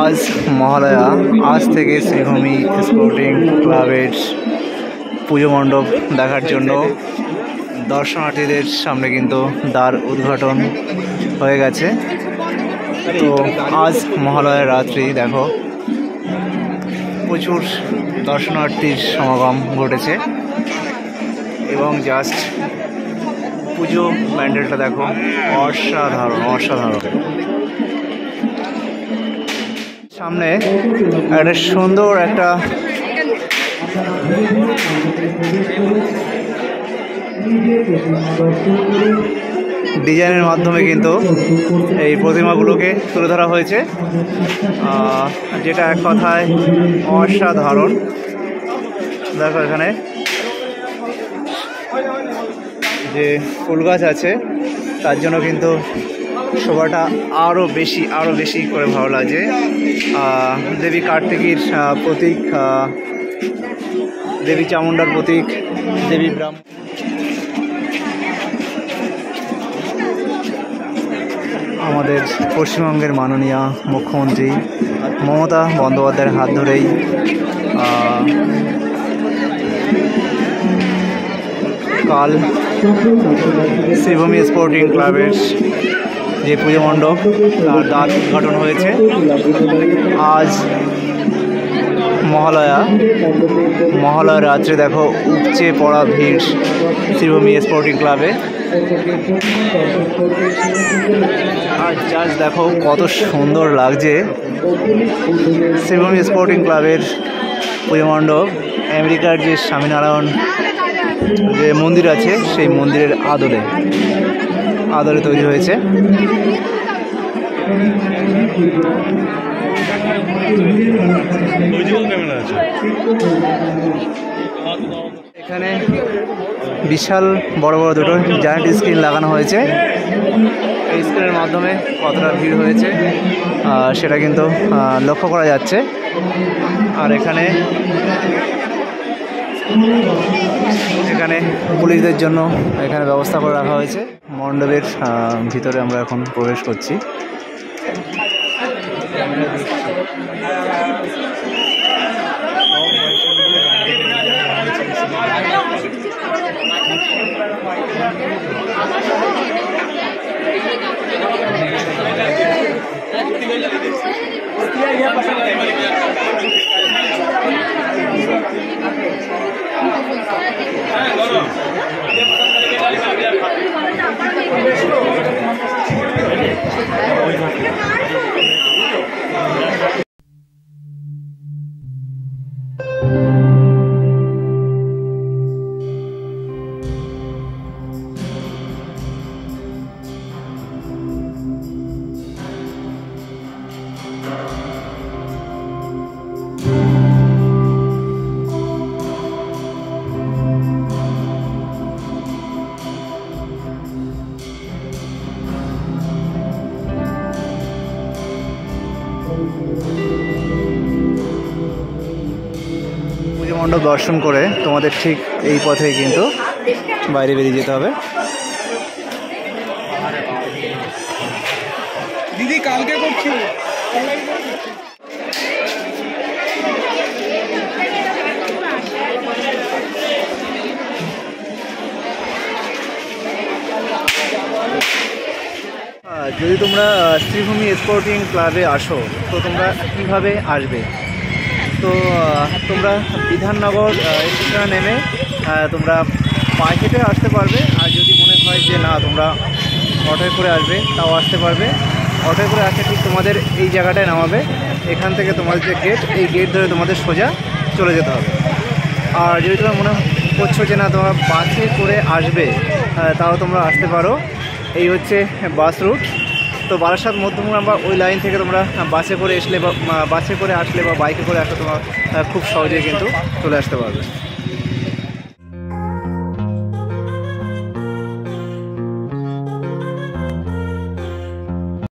আজ মহালয়া, আজ থেকে শ্রীভূমি স্পোর্টিং ক্লাবের পুজো মণ্ডপ দেখার জন্য দর্শনার্থীদের সামনে কিন্তু দ্বার উদ্ঘাটন হয়ে গেছে। তো আজ মহালয়ার রাত্রি দেখো প্রচুর দর্শনার্থীর সমাগম ঘটেছে এবং জাস্ট পুজো প্যান্ডেলটা দেখো অসাধারণ অসাধারণ। সামনে একটা সুন্দর একটা ডিজাইনের মাধ্যমে কিন্তু এই প্রতিমাগুলোকে তুলে ধরা হয়েছে, যেটা এক কথায় অসাধারণ। দেখো এখানে যে ফুল গাছ আছে তার জন্য কিন্তু শোভাটা আরও বেশি করে ভালো লাগছে। দেবী কার্তিকীর প্রতীক, দেবী চামুণ্ডার প্রতীক, দেবী ব্রাহ্মণ। আমাদের পশ্চিমবঙ্গের মাননীয় মুখ্যমন্ত্রী মমতা বন্দ্যোপাধ্যায়ের হাত ধরেই কাল শ্রীভূমি স্পোর্টিং ক্লাবের যে পুজো মণ্ডপ তার দ্বার উদ্ঘাটন হয়েছে। আজ মহালয়ার রাত্রে দেখো উপচে পড়া ভিড় শ্রীভূমি স্পোর্টিং ক্লাবে। আর জাস্ট দেখো কত সুন্দর লাগছে শ্রীভূমি স্পোর্টিং ক্লাবের পুজো মণ্ডপ। আমেরিকার যে স্বামীনারায়ণ যে মন্দির আছে সেই মন্দিরের আদলে তৈরি হয়েছে। এখানে বিশাল বড় বড় দুটো জায়ান্ট স্ক্রিন লাগানো হয়েছে। এই স্ক্রিনের মাধ্যমে কতটা ভিড় হয়েছে সেটা কিন্তু লক্ষ্য করা যাচ্ছে। আর এখানে পুলিশদের জন্য এখানে ব্যবস্থা করে রাখা হয়েছে। মণ্ডপের ভিতরে আমরা এখন প্রবেশ করছি। পুজো মণ্ডপ দর্শন করে তোমাদের ঠিক এই পথেই কিন্তু বাইরে বেরিয়ে যেতে হবে। দিদি কালকে করছি যদি তোমরা শ্রীভূমি স্পোর্টিং ক্লাবে আসো তো তোমরা কীভাবে আসবে? তো তোমরা বিধাননগর স্টেশনে নেমে তোমরা পায়ে হেঁটে আসতে পারবে। আর যদি মনে হয় যে না তোমরা অটোয় করে আসবে তাও আসতে পারবে। অটোয় করে আসলে ঠিক তোমাদের এই জায়গাটায় নামাবে। এখান থেকে তোমাদের যে গেট, এই গেট ধরে তোমাদের সোজা চলে যেতে হবে। আর যদি তোমরা মনে করছো যে না তোমরা বাসে করে আসবে তাও তোমরা আসতে পারো। এই হচ্ছে বাস রুট। তো বারাসাত মধ্যমগ্রাম বা ওই লাইন থেকে তোমরা বাসে করে আসলে বা বাইকে করে আসলে তোমরা খুব সহজেই কিন্তু চলে আসতে পারবে।